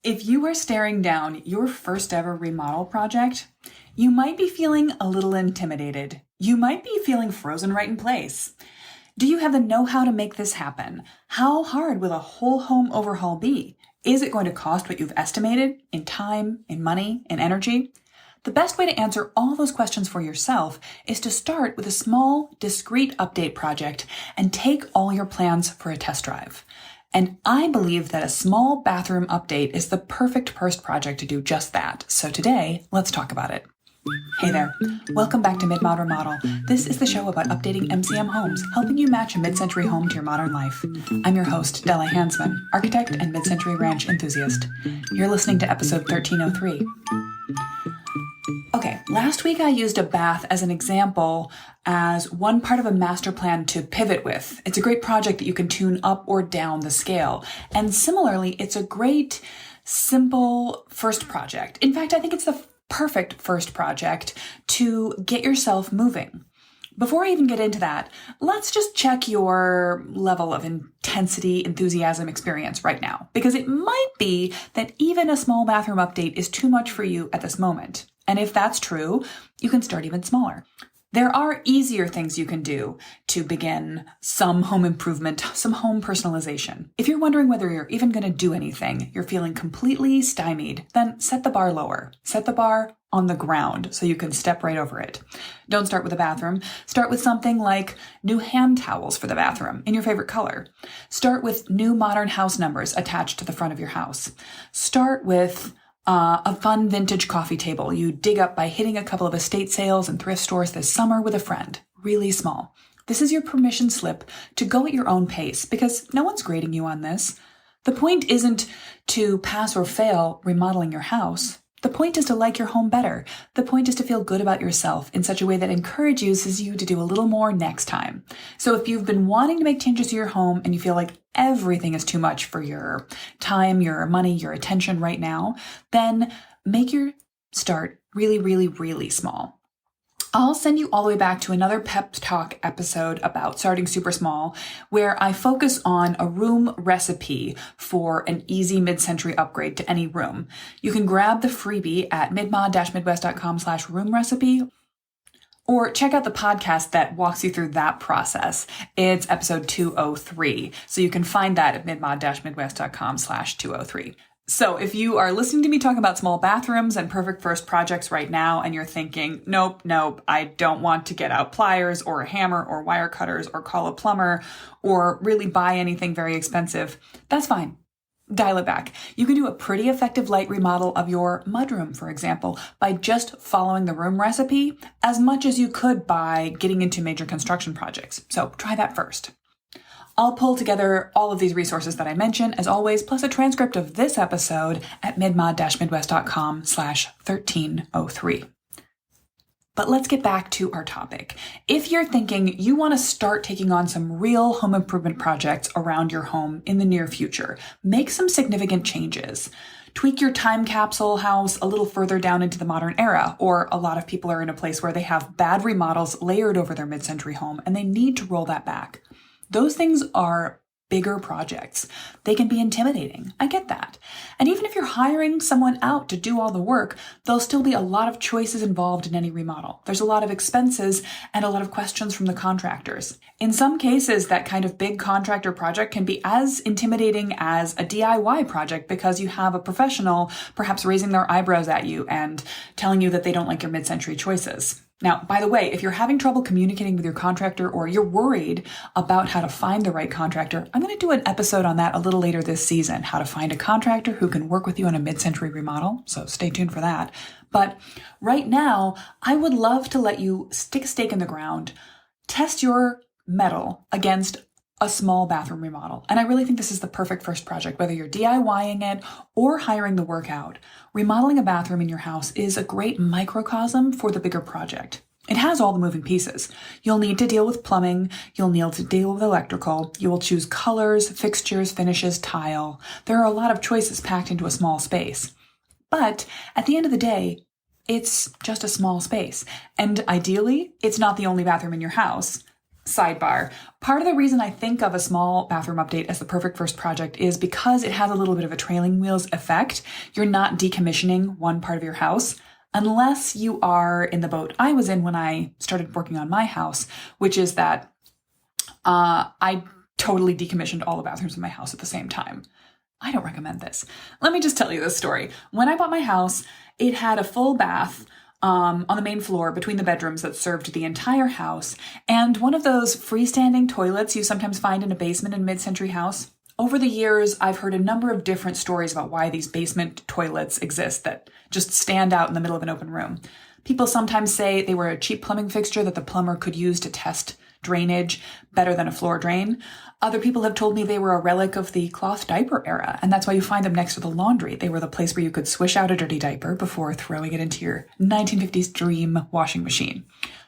If you are staring down your first ever remodel project, you might be feeling a little intimidated. You might be feeling frozen right in place. Do you have the know-how to make this happen? How hard will a whole home overhaul be? Is it going to cost what you've estimated in time, in money, in energy? The best way to answer all those questions for yourself is to start with a small, discrete update project and take all your plans for a test drive. And I believe that a small bathroom update is the perfect first project to do just that. So today, let's talk about it. Hey there, welcome back to Mid-Mod Remodel. This is the show about updating MCM homes, helping you match a mid-century home to your modern life. I'm your host, Della, architect and mid-century ranch enthusiast. You're listening to episode 1303. Okay, last week I used a bath as an example as one part of a master plan to pivot with. It's a great project that you can tune up or down the scale. And similarly, it's a great, simple first project. In fact, I think it's the perfect first project to get yourself moving. Before I even get into that, let's just check your level of intensity, enthusiasm, experience right now, because it might be that even a small bathroom update is too much for you at this moment. And if that's true, you can start even smaller. There are easier things you can do to begin some home improvement, some home personalization. If you're wondering whether you're even going to do anything, you're feeling completely stymied, then set the bar lower. Set the bar on the ground so you can step right over it. Don't start with a bathroom. Start with something like new hand towels for the bathroom in your favorite color. Start with new modern house numbers attached to the front of your house. Start with a fun vintage coffee table you dig up by hitting a couple of estate sales and thrift stores this summer with a friend. Really small. This is your permission slip to go at your own pace because no one's grading you on this. The point isn't to pass or fail remodeling your house. The point is to like your home better. The point is to feel good about yourself in such a way that encourages you to do a little more next time. So if you've been wanting to make changes to your home and you feel like everything is too much for your time, your money, your attention right now, then make your start really, really, really small. I'll send you all the way back to another pep talk episode about starting super small, where I focus on a room recipe for an easy mid-century upgrade to any room. You can grab the freebie at midmod-midwest.com/room recipe, or check out the podcast that walks you through that process. It's episode 203. So you can find that at midmod-midwest.com/203. So if you are listening to me talk about small bathrooms and perfect first projects right now, and you're thinking, nope, I don't want to get out pliers or a hammer or wire cutters or call a plumber or really buy anything very expensive, that's fine. Dial it back. You can do a pretty effective light remodel of your mudroom, for example, by just following the room recipe as much as you could by getting into major construction projects. So try that first. I'll pull together all of these resources that I mentioned, as always, plus a transcript of this episode at midmod-midwest.com/1303. But let's get back to our topic. If you're thinking you want to start taking on some real home improvement projects around your home in the near future, make some significant changes. Tweak your time capsule house a little further down into the modern era, or a lot of people are in a place where they have bad remodels layered over their mid-century home and they need to roll that back. Those things are bigger projects. They can be intimidating. I get that. And even if you're hiring someone out to do all the work, there'll still be a lot of choices involved in any remodel. There's a lot of expenses and a lot of questions from the contractors. In some cases, that kind of big contractor project can be as intimidating as a DIY project because you have a professional perhaps raising their eyebrows at you and telling you that they don't like your mid-century choices. Now, by the way, if you're having trouble communicating with your contractor or you're worried about how to find the right contractor, I'm going to do an episode on that a little later this season, how to find a contractor who can work with you on a mid-century remodel. So stay tuned for that. But right now, I would love to let you stick a stake in the ground, test your mettle against a small bathroom remodel. And I really think this is the perfect first project, whether you're DIYing it or hiring the work out. Remodeling a bathroom in your house is a great microcosm for the bigger project. It has all the moving pieces. You'll need to deal with plumbing. You'll need to deal with electrical. You will choose colors, fixtures, finishes, tile. There are a lot of choices packed into a small space. But at the end of the day, it's just a small space. And ideally, it's not the only bathroom in your house. Sidebar. Part of the reason I think of a small bathroom update as the perfect first project is because it has a little bit of a trailing wheels effect. You're not decommissioning one part of your house unless you are in the boat I was in when I started working on my house, which is that I totally decommissioned all the bathrooms in my house at the same time. I don't recommend this. Let me just tell you this story. When I bought my house, it had a full bath on the main floor between the bedrooms that served the entire house, and one of those freestanding toilets you sometimes find in a basement in a mid-century house. Over the years, I've heard a number of different stories about why these basement toilets exist that just stand out in the middle of an open room. People sometimes say they were a cheap plumbing fixture that the plumber could use to test drainage better than a floor drain. Other people have told me they were a relic of the cloth diaper era, and that's why you find them next to the laundry. They were the place where you could swish out a dirty diaper before throwing it into your 1950s dream washing machine.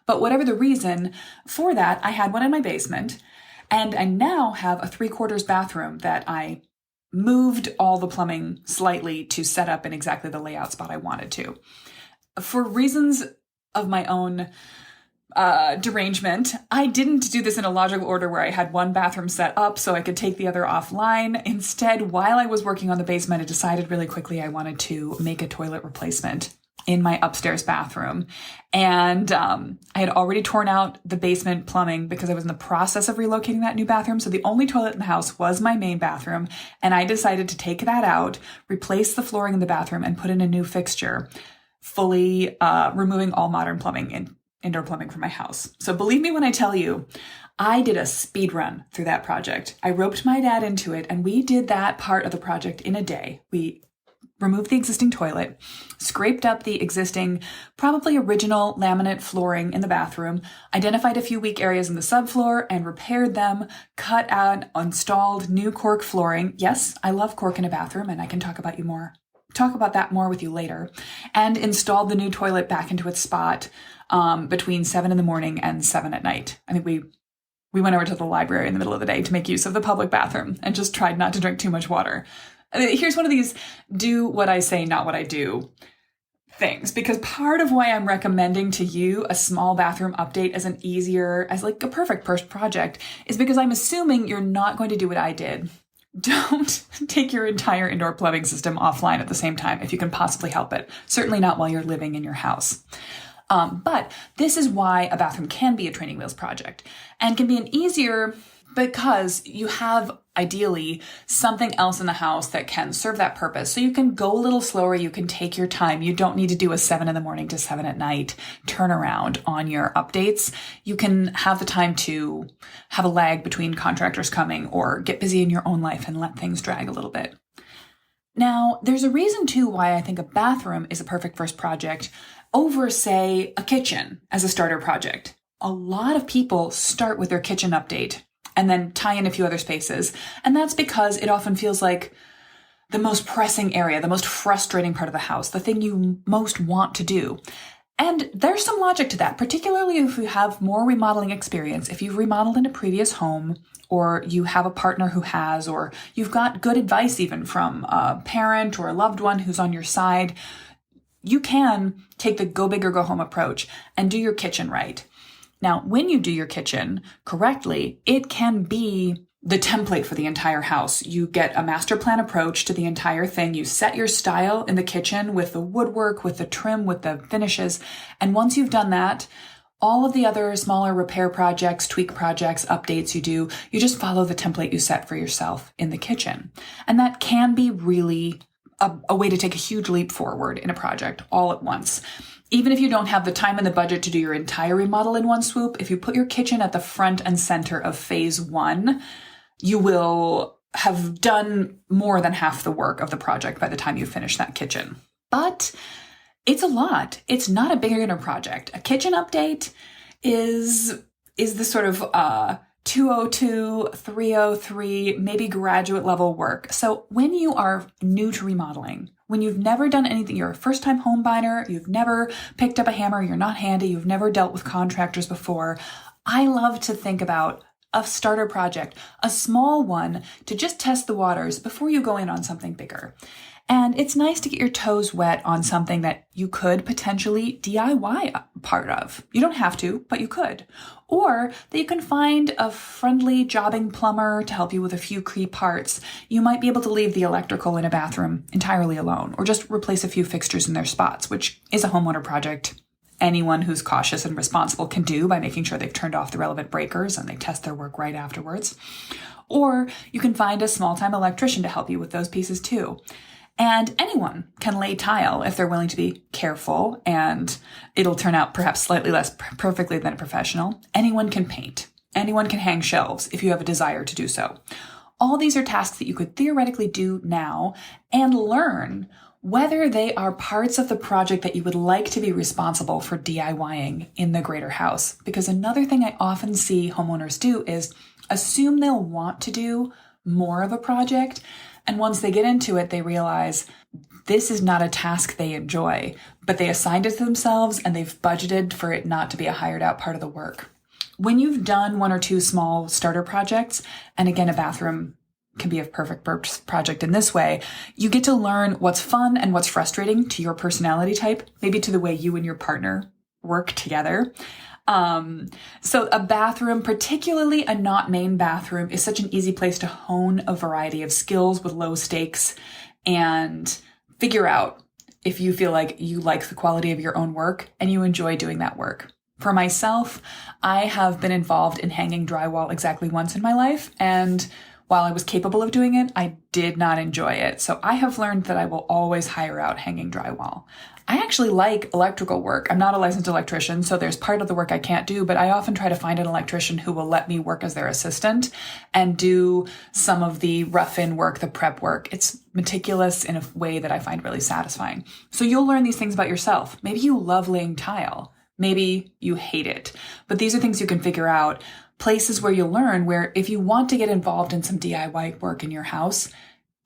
But whatever the reason for that, I had one in my basement, and I now have a 3/4 bathroom that I moved all the plumbing slightly to set up in exactly the layout spot I wanted to. For reasons of my own derangement, I didn't do this in a logical order where I had one bathroom set up so I could take the other offline. Instead, while I was working on the basement, I decided really quickly I wanted to make a toilet replacement in my upstairs bathroom. And I had already torn out the basement plumbing because I was in the process of relocating that new bathroom. So the only toilet in the house was my main bathroom. And I decided to take that out, replace the flooring in the bathroom, and put in a new fixture, fully removing all modern plumbing and indoor plumbing from my house. So believe me when I tell you, I did a speed run through that project. I roped my dad into it, and we did that part of the project in a day. We removed the existing toilet, scraped up the existing, probably original laminate flooring in the bathroom, identified a few weak areas in the subfloor and repaired them, cut out, installed new cork flooring. Yes, I love cork in a bathroom, and I can talk about that more with you later, and installed the new toilet back into its spot between 7 in the morning and 7 at night. I think we went over to the library in the middle of the day to make use of the public bathroom and just tried not to drink too much water. Here's one of these do what I say, not what I do things, because part of why I'm recommending to you a small bathroom update as like a perfect first project is because I'm assuming you're not going to do what I did. Don't take your entire indoor plumbing system offline at the same time if you can possibly help it. Certainly not while you're living in your house. But this is why a bathroom can be a training wheels project and can be an easier because you have ideally something else in the house that can serve that purpose. So you can go a little slower. You can take your time. You don't need to do a 7 in the morning to 7 at night turnaround on your updates. You can have the time to have a lag between contractors coming or get busy in your own life and let things drag a little bit. Now, there's a reason too why I think a bathroom is a perfect first project over, say, a kitchen as a starter project. A lot of people start with their kitchen update and then tie in a few other spaces. And that's because it often feels like the most pressing area, the most frustrating part of the house, the thing you most want to do. And there's some logic to that, particularly if you have more remodeling experience, if you've remodeled in a previous home, or you have a partner who has, or you've got good advice even from a parent or a loved one who's on your side. You can take the go big or go home approach and do your kitchen right. Now, when you do your kitchen correctly, it can be the template for the entire house. You get a master plan approach to the entire thing. You set your style in the kitchen with the woodwork, with the trim, with the finishes. And once you've done that, all of the other smaller repair projects, tweak projects, updates you do, you just follow the template you set for yourself in the kitchen. And that can be really a way to take a huge leap forward in a project all at once. Even if you don't have the time and the budget to do your entire remodel in one swoop, if you put your kitchen at the front and center of phase 1, you will have done more than half the work of the project by the time you finish that kitchen. But it's a lot. It's not a beginner project. A kitchen update is the sort of 202, 303, maybe graduate level work. So when you are new to remodeling, when you've never done anything, you're a first-time home buyer, you've never picked up a hammer, you're not handy, you've never dealt with contractors before, I love to think about a starter project, a small one to just test the waters before you go in on something bigger. And it's nice to get your toes wet on something that you could potentially DIY part of. You don't have to, but you could. Or that you can find a friendly jobbing plumber to help you with a few key parts. You might be able to leave the electrical in a bathroom entirely alone, or just replace a few fixtures in their spots, which is a homeowner project anyone who's cautious and responsible can do by making sure they've turned off the relevant breakers and they test their work right afterwards. Or you can find a small-time electrician to help you with those pieces too. And anyone can lay tile if they're willing to be careful, and it'll turn out perhaps slightly less perfectly than a professional. Anyone can paint. Anyone can hang shelves if you have a desire to do so. All these are tasks that you could theoretically do now and learn whether they are parts of the project that you would like to be responsible for DIYing in the greater house. Because another thing I often see homeowners do is assume they'll want to do more of a project. And once they get into it, they realize this is not a task they enjoy, but they assigned it to themselves and they've budgeted for it not to be a hired out part of the work. When you've done one or two small starter projects, and again, a bathroom can be a perfect project in this way, you get to learn what's fun and what's frustrating to your personality type, maybe to the way you and your partner work together. So a bathroom, particularly a not main bathroom, is such an easy place to hone a variety of skills with low stakes and figure out if you feel like you like the quality of your own work and you enjoy doing that work. For myself, I have been involved in hanging drywall exactly once in my life, and while I was capable of doing it, I did not enjoy it. So I have learned that I will always hire out hanging drywall. I actually like electrical work. I'm not a licensed electrician, so there's part of the work I can't do, but I often try to find an electrician who will let me work as their assistant and do some of the rough-in work, the prep work. It's meticulous in a way that I find really satisfying. So you'll learn these things about yourself. Maybe you love laying tile. Maybe you hate it. But these are things you can figure out. Places where you learn where if you want to get involved in some DIY work in your house,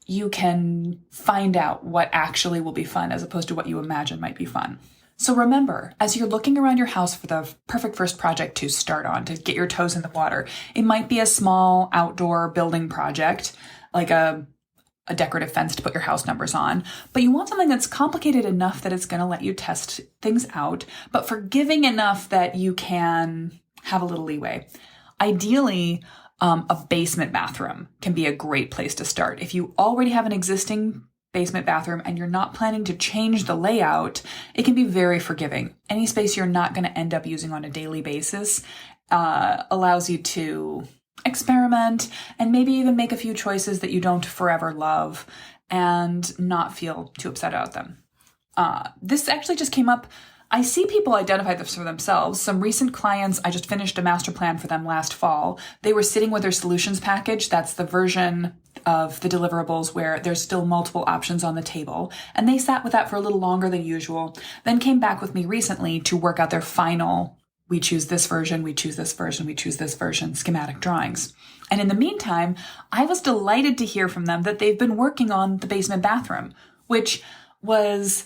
you can find out what actually will be fun as opposed to what you imagine might be fun. So remember, as you're looking around your house for the perfect first project to start on, to get your toes in the water, it might be a small outdoor building project, like a decorative fence to put your house numbers on, but you want something that's complicated enough that it's going to let you test things out, but forgiving enough that you can have a little leeway. Ideally, a basement bathroom can be a great place to start. If you already have an existing basement bathroom and you're not planning to change the layout, it can be very forgiving. Any space you're not going to end up using on a daily basis allows you to experiment and maybe even make a few choices that you don't forever love and not feel too upset about them. This actually just came up. I see people identify this for themselves. Some recent clients, I just finished a master plan for them last fall. They were sitting with their solutions package. That's the version of the deliverables where there's still multiple options on the table. And they sat with that for a little longer than usual, then came back with me recently to work out their final, we choose this version, we choose this version, we choose this version, schematic drawings. And in the meantime, I was delighted to hear from them that they've been working on the basement bathroom, which was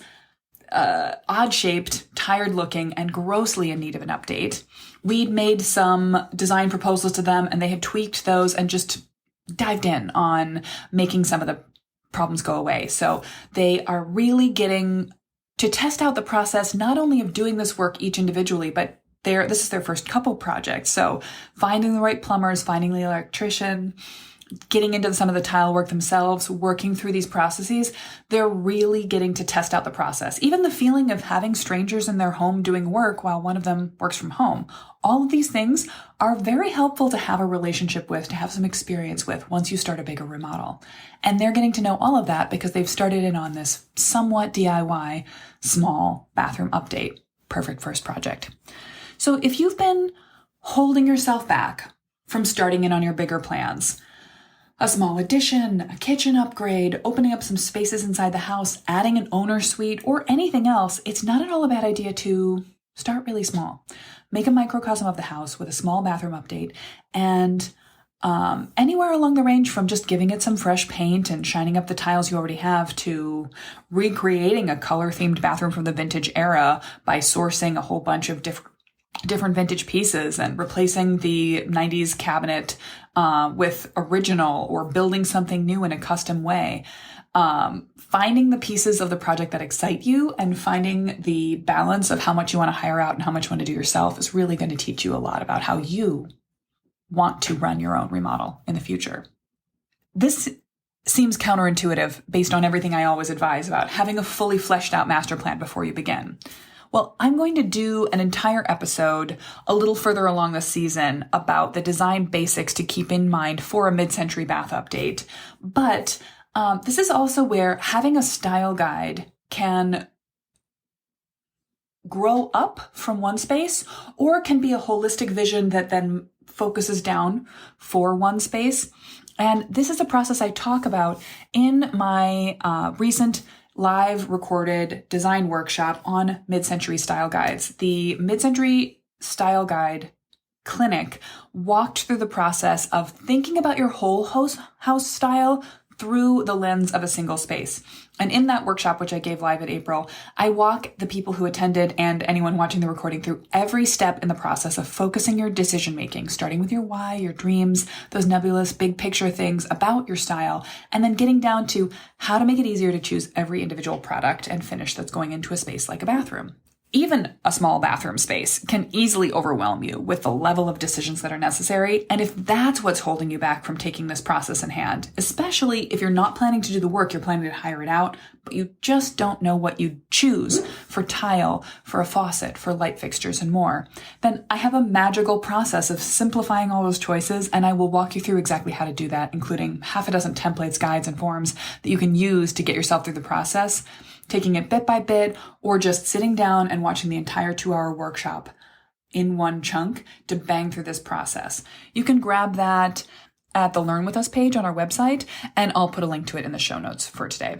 odd-shaped, tired-looking, and grossly in need of an update. We'd made some design proposals to them, and they had tweaked those and just dived in on making some of the problems go away. So they are really getting to test out the process, not only of doing this work each individually, but this is their first couple project. So finding the right plumbers, finding the electrician, getting into some of the tile work themselves, working through these processes, they're really getting to test out the process. Even the feeling of having strangers in their home doing work while one of them works from home. All of these things are very helpful to have a relationship with, to have some experience with once you start a bigger remodel. And they're getting to know all of that because they've started in on this somewhat DIY small bathroom update. Perfect first project. So if you've been holding yourself back from starting in on your bigger plans, a small addition, a kitchen upgrade, opening up some spaces inside the house, adding an owner suite, or anything else, it's not at all a bad idea to start really small. Make a microcosm of the house with a small bathroom update, and anywhere along the range from just giving it some fresh paint and shining up the tiles you already have to recreating a color-themed bathroom from the vintage era by sourcing a whole bunch of different vintage pieces and replacing the 90s cabinet with original or building something new in a custom way. Finding the pieces of the project that excite you and finding the balance of how much you want to hire out and how much you want to do yourself is really going to teach you a lot about how you want to run your own remodel in the future. This seems counterintuitive based on everything I always advise about having a fully fleshed out master plan before you begin. Well, I'm going to do an entire episode a little further along this season about the design basics to keep in mind for a mid-century bath update. But this is also where having a style guide can grow up from one space or can be a holistic vision that then focuses down for one space. And this is a process I talk about in my recent live recorded design workshop on mid-century style guides. The mid-century style guide clinic walked through the process of thinking about your whole house style through the lens of a single space. And in that workshop, which I gave live in April, I walk the people who attended and anyone watching the recording through every step in the process of focusing your decision-making, starting with your why, your dreams, those nebulous big picture things about your style, and then getting down to how to make it easier to choose every individual product and finish that's going into a space like a bathroom. Even a small bathroom space can easily overwhelm you with the level of decisions that are necessary. And if that's what's holding you back from taking this process in hand, especially if you're not planning to do the work, you're planning to hire it out, but you just don't know what you'd choose for tile, for a faucet, for light fixtures, and more, then I have a magical process of simplifying all those choices, and I will walk you through exactly how to do that, including half a dozen templates, guides, and forms that you can use to get yourself through the process, taking it bit by bit, or just sitting down and watching the entire 2-hour workshop in one chunk to bang through this process. You can grab that at the Learn With Us page on our website, and I'll put a link to it in the show notes for today.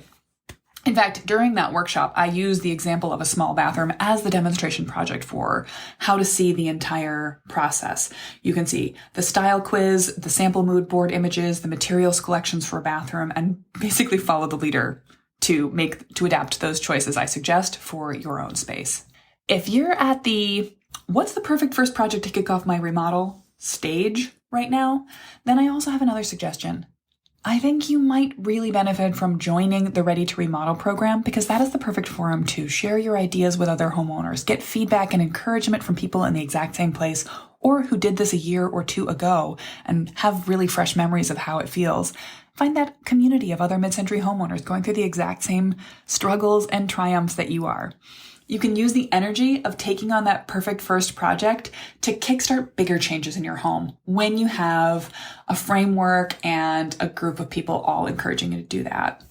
In fact, during that workshop, I used the example of a small bathroom as the demonstration project for how to see the entire process. You can see the style quiz, the sample mood board images, the materials collections for a bathroom, and basically follow the leader to adapt those choices I suggest for your own space. If you're at the what's the perfect first project to kick off my remodel stage right now, then I also have another suggestion. I think you might really benefit from joining the Ready to Remodel program because that is the perfect forum to share your ideas with other homeowners, get feedback and encouragement from people in the exact same place or who did this a year or two ago and have really fresh memories of how it feels. Find that community of other mid-century homeowners going through the exact same struggles and triumphs that you are. You can use the energy of taking on that perfect first project to kickstart bigger changes in your home when you have a framework and a group of people all encouraging you to do that.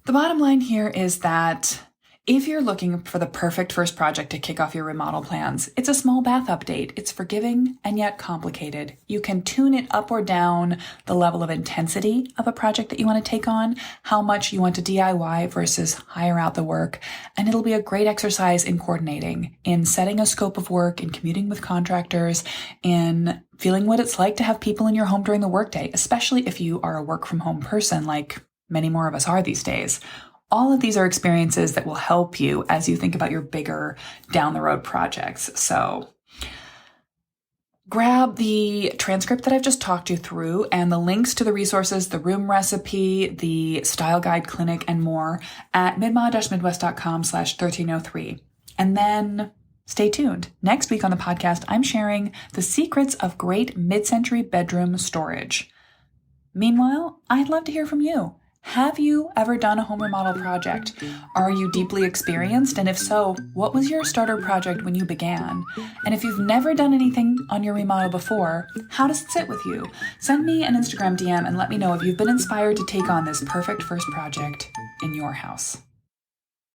The bottom line here is that if you're looking for the perfect first project to kick off your remodel plans, it's a small bath update. It's forgiving and yet complicated. You can tune it up or down the level of intensity of a project that you want to take on, how much you want to DIY versus hire out the work, and it'll be a great exercise in coordinating, in setting a scope of work, in commuting with contractors, in feeling what it's like to have people in your home during the workday, especially if you are a work from home person like many more of us are these days. All of these are experiences that will help you as you think about your bigger down the road projects. So grab the transcript that I've just talked you through and the links to the resources, the room recipe, the style guide clinic, and more at midma-midwest.com/1303. And then stay tuned. Next week on the podcast, I'm sharing the secrets of great mid-century bedroom storage. Meanwhile, I'd love to hear from you. Have you ever done a home remodel project? Are you deeply experienced? And if so, what was your starter project when you began? And if you've never done anything on your remodel before, how does it sit with you? Send me an Instagram DM and let me know if you've been inspired to take on this perfect first project in your house.